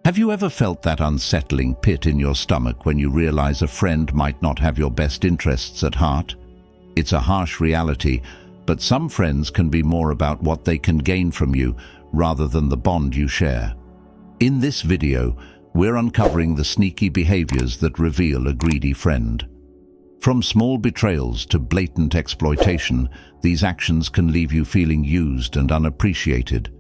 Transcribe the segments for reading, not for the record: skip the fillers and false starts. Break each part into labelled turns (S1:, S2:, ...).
S1: Have you ever felt that unsettling pit in your stomach when you realize a friend might not have your best interests at heart? It's a harsh reality, but some friends can be more about what they can gain from you rather than the bond you share. In this video, we're uncovering the sneaky behaviors that reveal a greedy friend. From small betrayals to blatant exploitation, these actions can leave you feeling used and unappreciated.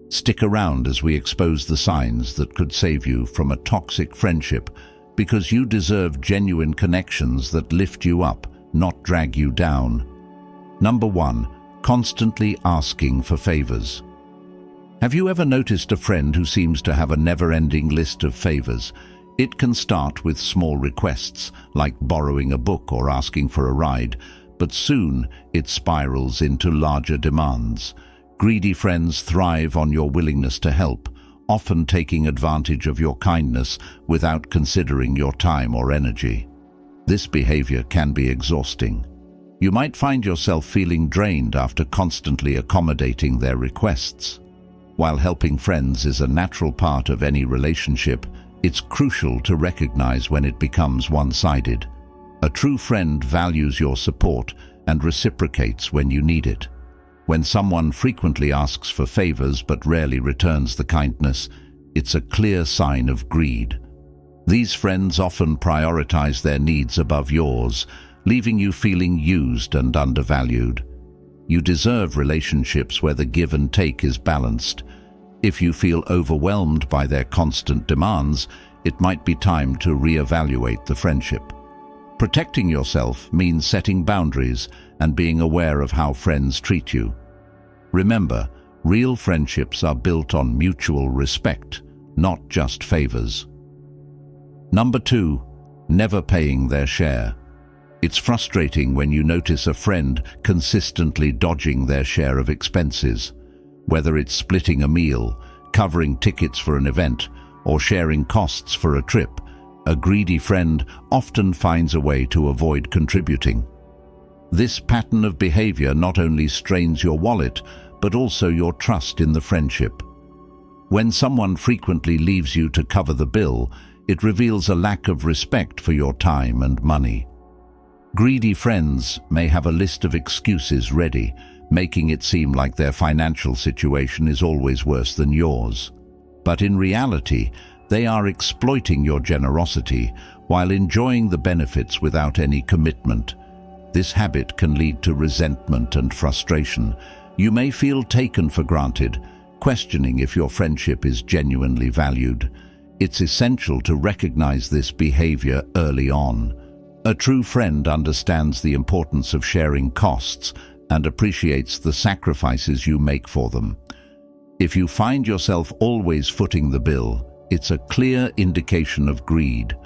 S1: Stick around as we expose the signs that could save you from a toxic friendship, because you deserve genuine connections that lift you up, not drag you down. Number 1. Constantly asking for favors. Have you ever noticed a friend who seems to have a never-ending list of favors? It can start with small requests, like borrowing a book or asking for a ride, but soon it spirals into larger demands. Greedy friends thrive on your willingness to help, often taking advantage of your kindness without considering your time or energy. This behavior can be exhausting. You might find yourself feeling drained after constantly accommodating their requests. While helping friends is a natural part of any relationship, it's crucial to recognize when it becomes one-sided. A true friend values your support and reciprocates when you need it. When someone frequently asks for favors but rarely returns the kindness, it's a clear sign of greed. These friends often prioritize their needs above yours, leaving you feeling used and undervalued. You deserve relationships where the give and take is balanced. If you feel overwhelmed by their constant demands, it might be time to reevaluate the friendship. Protecting yourself means setting boundaries and being aware of how friends treat you. Remember, real friendships are built on mutual respect, not just favors. Number 2. Never paying their share. It's frustrating when you notice a friend consistently dodging their share of expenses. Whether it's splitting a meal, covering tickets for an event, or sharing costs for a trip, a greedy friend often finds a way to avoid contributing. This pattern of behavior not only strains your wallet, but also your trust in the friendship. When someone frequently leaves you to cover the bill, it reveals a lack of respect for your time and money. Greedy friends may have a list of excuses ready, making it seem like their financial situation is always worse than yours. But in reality, they are exploiting your generosity while enjoying the benefits without any commitment. This habit can lead to resentment and frustration. You may feel taken for granted, questioning if your friendship is genuinely valued. It's essential to recognize this behavior early on. A true friend understands the importance of sharing costs and appreciates the sacrifices you make for them. If you find yourself always footing the bill, it's a clear indication of greed.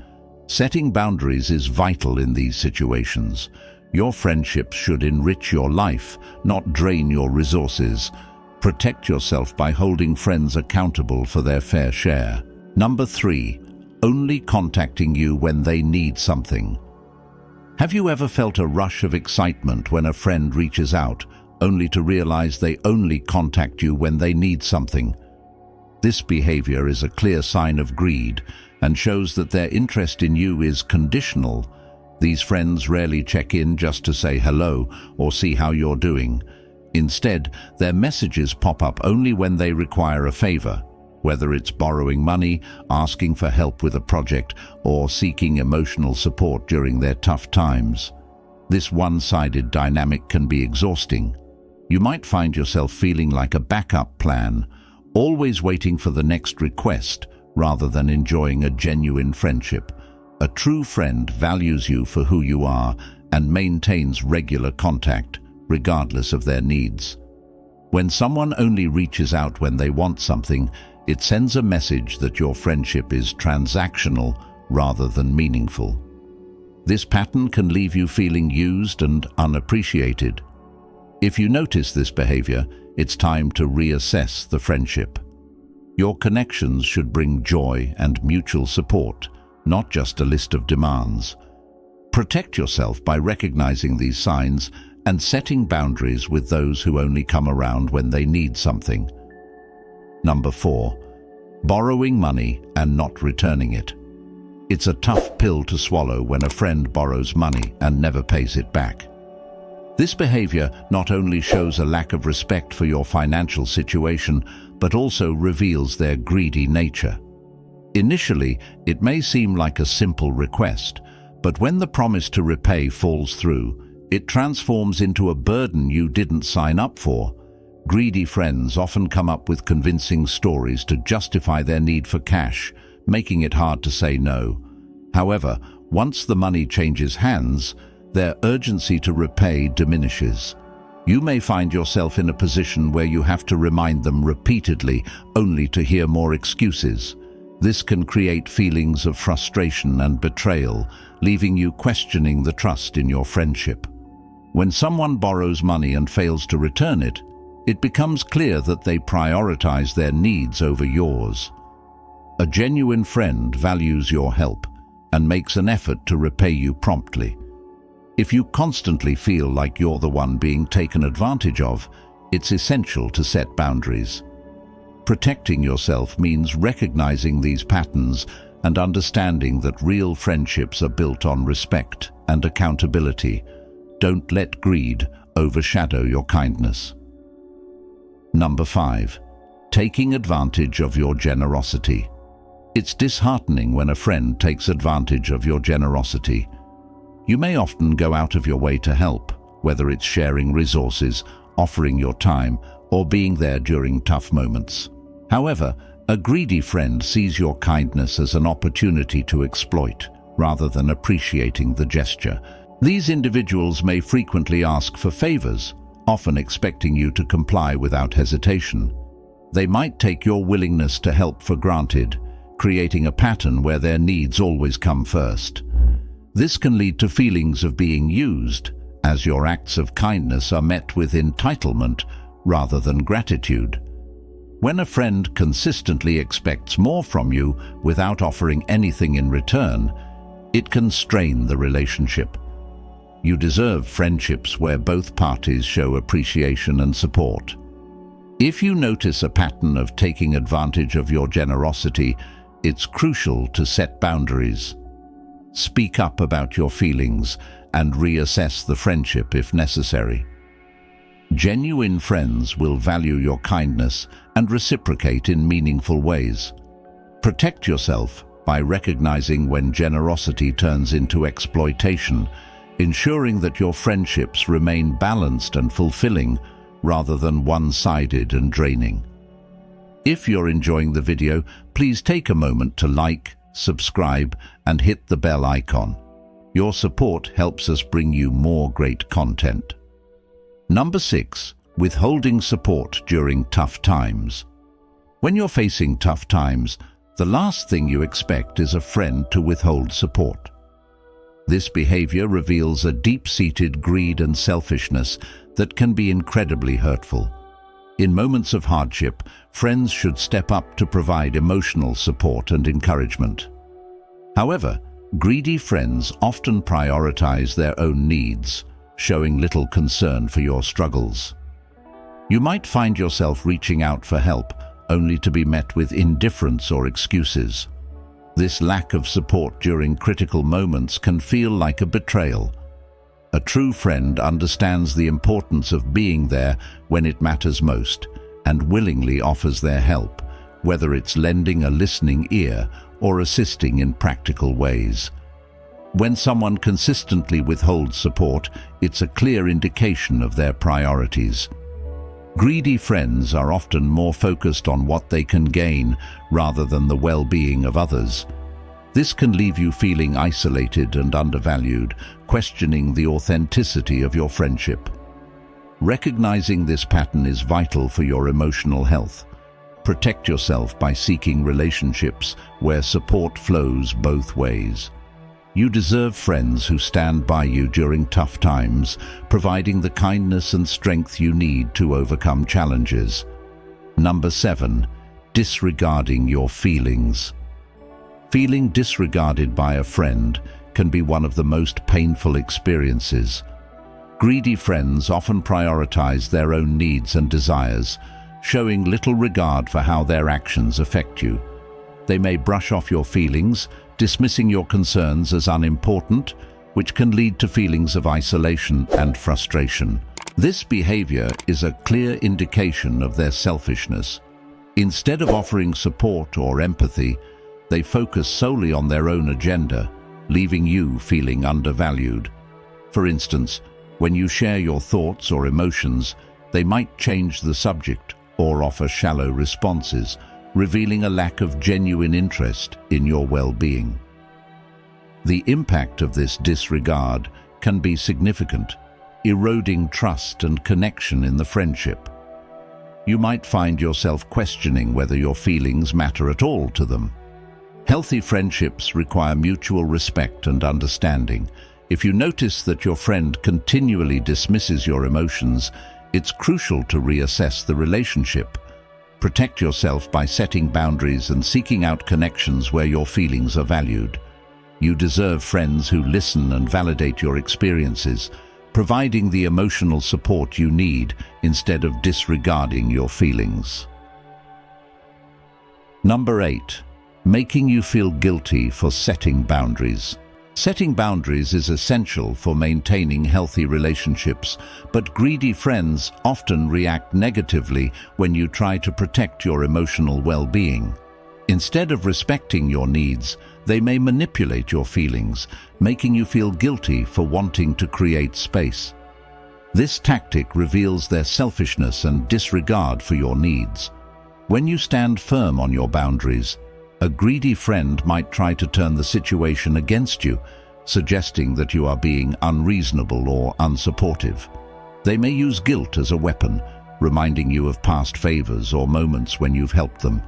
S1: Setting boundaries is vital in these situations. Your friendships should enrich your life, not drain your resources. Protect yourself by holding friends accountable for their fair share. Number 3. Only contacting you when they need something. Have you ever felt a rush of excitement when a friend reaches out, only to realize they only contact you when they need something? This behavior is a clear sign of greed and shows that their interest in you is conditional. These friends rarely check in just to say hello or see how you're doing. Instead, their messages pop up only when they require a favor, whether it's borrowing money, asking for help with a project, or seeking emotional support during their tough times. This one-sided dynamic can be exhausting. You might find yourself feeling like a backup plan, always waiting for the next request rather than enjoying a genuine friendship. A true friend values you for who you are and maintains regular contact, regardless of their needs. When someone only reaches out when they want something, it sends a message that your friendship is transactional rather than meaningful. This pattern can leave you feeling used and unappreciated. If you notice this behavior, it's time to reassess the friendship. Your connections should bring joy and mutual support, not just a list of demands. Protect yourself by recognizing these signs and setting boundaries with those who only come around when they need something. Number 4. Borrowing money and not returning it. It's a tough pill to swallow when a friend borrows money and never pays it back. This behavior not only shows a lack of respect for your financial situation, but also reveals their greedy nature. Initially, it may seem like a simple request, but when the promise to repay falls through, it transforms into a burden you didn't sign up for. Greedy friends often come up with convincing stories to justify their need for cash, making it hard to say no. However, once the money changes hands, their urgency to repay diminishes. You may find yourself in a position where you have to remind them repeatedly, only to hear more excuses. This can create feelings of frustration and betrayal, leaving you questioning the trust in your friendship. When someone borrows money and fails to return it, it becomes clear that they prioritize their needs over yours. A genuine friend values your help and makes an effort to repay you promptly. If you constantly feel like you're the one being taken advantage of, it's essential to set boundaries. Protecting yourself means recognizing these patterns and understanding that real friendships are built on respect and accountability. Don't let greed overshadow your kindness. Number 5. Taking advantage of your generosity. It's disheartening when a friend takes advantage of your generosity. You may often go out of your way to help, whether it's sharing resources, offering your time, or being there during tough moments. However, a greedy friend sees your kindness as an opportunity to exploit, rather than appreciating the gesture. These individuals may frequently ask for favors, often expecting you to comply without hesitation. They might take your willingness to help for granted, creating a pattern where their needs always come first. This can lead to feelings of being used, as your acts of kindness are met with entitlement rather than gratitude. When a friend consistently expects more from you without offering anything in return, it can strain the relationship. You deserve friendships where both parties show appreciation and support. If you notice a pattern of taking advantage of your generosity, it's crucial to set boundaries. Speak up about your feelings and reassess the friendship if necessary. Genuine friends will value your kindness and reciprocate in meaningful ways. Protect yourself by recognizing when generosity turns into exploitation, ensuring that your friendships remain balanced and fulfilling rather than one-sided and draining. If you're enjoying the video, please take a moment to like, subscribe, and hit the bell icon. Your support helps us bring you more great content. Number 6. Withholding support during tough times. When you're facing tough times, the last thing you expect is a friend to withhold support. This behavior reveals a deep-seated greed and selfishness that can be incredibly hurtful. In moments of hardship, friends should step up to provide emotional support and encouragement. However, greedy friends often prioritize their own needs, showing little concern for your struggles. You might find yourself reaching out for help only to be met with indifference or excuses. This lack of support during critical moments can feel like a betrayal. A true friend understands the importance of being there when it matters most and willingly offers their help, whether it's lending a listening ear or assisting in practical ways. When someone consistently withholds support, it's a clear indication of their priorities. Greedy friends are often more focused on what they can gain rather than the well-being of others. This can leave you feeling isolated and undervalued, questioning the authenticity of your friendship. Recognizing this pattern is vital for your emotional health. Protect yourself by seeking relationships where support flows both ways. You deserve friends who stand by you during tough times, providing the kindness and strength you need to overcome challenges. Number 7. Disregarding your feelings. Feeling disregarded by a friend can be one of the most painful experiences. Greedy friends often prioritize their own needs and desires, showing little regard for how their actions affect you. They may brush off your feelings, dismissing your concerns as unimportant, which can lead to feelings of isolation and frustration. This behavior is a clear indication of their selfishness. Instead of offering support or empathy, they focus solely on their own agenda, leaving you feeling undervalued. For instance, when you share your thoughts or emotions, they might change the subject or offer shallow responses, revealing a lack of genuine interest in your well-being. The impact of this disregard can be significant, eroding trust and connection in the friendship. You might find yourself questioning whether your feelings matter at all to them. Healthy friendships require mutual respect and understanding. If you notice that your friend continually dismisses your emotions, it's crucial to reassess the relationship. Protect yourself by setting boundaries and seeking out connections where your feelings are valued. You deserve friends who listen and validate your experiences, providing the emotional support you need instead of disregarding your feelings. Number 8. Making you feel guilty for setting boundaries. Setting boundaries is essential for maintaining healthy relationships, but greedy friends often react negatively when you try to protect your emotional well-being. Instead of respecting your needs, they may manipulate your feelings, making you feel guilty for wanting to create space. This tactic reveals their selfishness and disregard for your needs. When you stand firm on your boundaries, a greedy friend might try to turn the situation against you, suggesting that you are being unreasonable or unsupportive. They may use guilt as a weapon, reminding you of past favors or moments when you've helped them.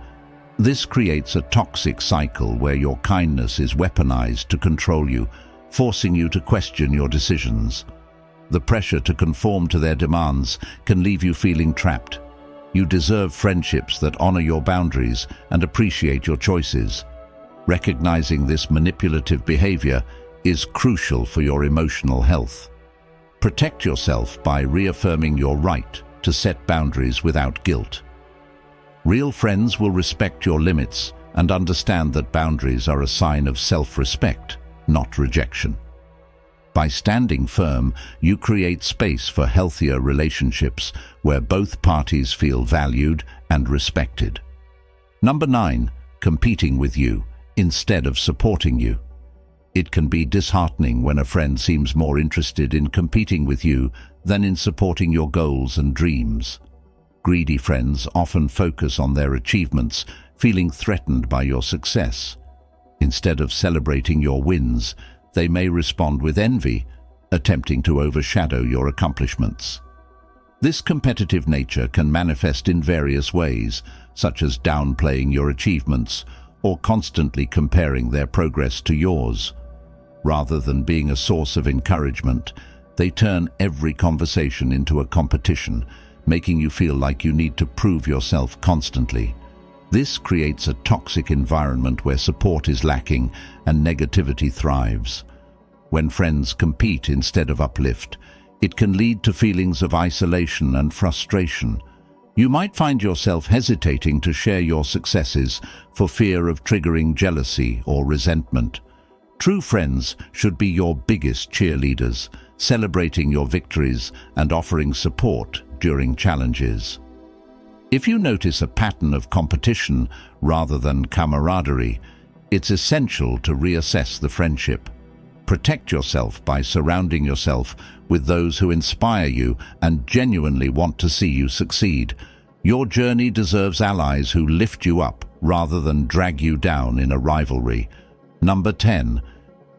S1: This creates a toxic cycle where your kindness is weaponized to control you, forcing you to question your decisions. The pressure to conform to their demands can leave you feeling trapped. You deserve friendships that honor your boundaries and appreciate your choices. Recognizing this manipulative behavior is crucial for your emotional health. Protect yourself by reaffirming your right to set boundaries without guilt. Real friends will respect your limits and understand that boundaries are a sign of self-respect, not rejection. By standing firm, you create space for healthier relationships where both parties feel valued and respected. Number 9. Competing with you instead of supporting you. It can be disheartening when a friend seems more interested in competing with you than in supporting your goals and dreams. Greedy friends often focus on their achievements, feeling threatened by your success. Instead of celebrating your wins, they may respond with envy, attempting to overshadow your accomplishments. This competitive nature can manifest in various ways, such as downplaying your achievements or constantly comparing their progress to yours. Rather than being a source of encouragement, they turn every conversation into a competition, making you feel like you need to prove yourself constantly. This creates a toxic environment where support is lacking and negativity thrives. When friends compete instead of uplift, it can lead to feelings of isolation and frustration. You might find yourself hesitating to share your successes for fear of triggering jealousy or resentment. True friends should be your biggest cheerleaders, celebrating your victories and offering support during challenges. If you notice a pattern of competition rather than camaraderie, it's essential to reassess the friendship. Protect yourself by surrounding yourself with those who inspire you and genuinely want to see you succeed. Your journey deserves allies who lift you up rather than drag you down in a rivalry. Number 10.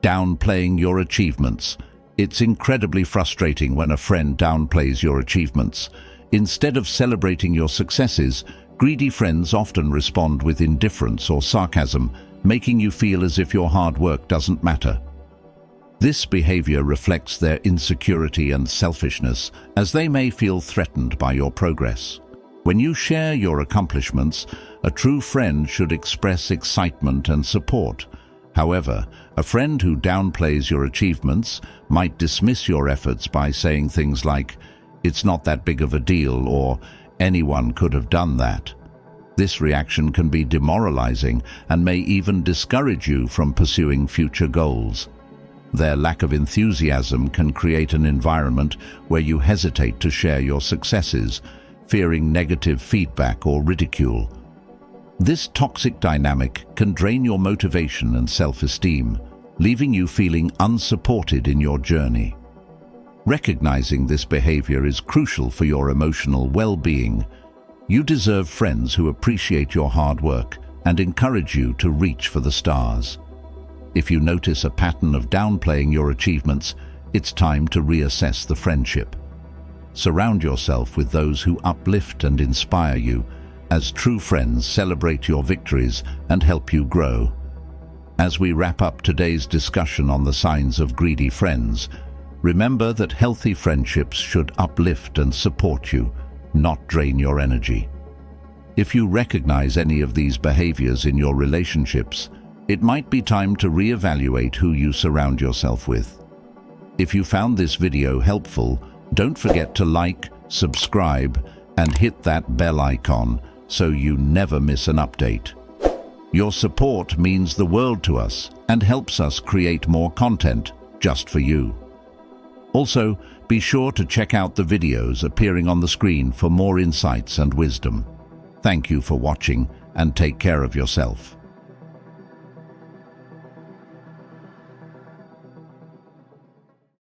S1: Downplaying your achievements. It's incredibly frustrating when a friend downplays your achievements. Instead of celebrating your successes, greedy friends often respond with indifference or sarcasm, making you feel as if your hard work doesn't matter. This behavior reflects their insecurity and selfishness, as they may feel threatened by your progress. When you share your accomplishments, a true friend should express excitement and support. However, a friend who downplays your achievements might dismiss your efforts by saying things like, "It's not that big of a deal," or "Anyone could have done that." This reaction can be demoralizing and may even discourage you from pursuing future goals. Their lack of enthusiasm can create an environment where you hesitate to share your successes, fearing negative feedback or ridicule. This toxic dynamic can drain your motivation and self-esteem, leaving you feeling unsupported in your journey. Recognizing this behavior is crucial for your emotional well-being. You deserve friends who appreciate your hard work and encourage you to reach for the stars. If you notice a pattern of downplaying your achievements, it's time to reassess the friendship. Surround yourself with those who uplift and inspire you, as true friends celebrate your victories and help you grow. As we wrap up today's discussion on the signs of greedy friends, remember that healthy friendships should uplift and support you, not drain your energy. If you recognize any of these behaviors in your relationships, it might be time to reevaluate who you surround yourself with. If you found this video helpful, don't forget to like, subscribe, and hit that bell icon so you never miss an update. Your support means the world to us and helps us create more content just for you. Also, be sure to check out the videos appearing on the screen for more insights and wisdom. Thank you for watching, and take care of yourself.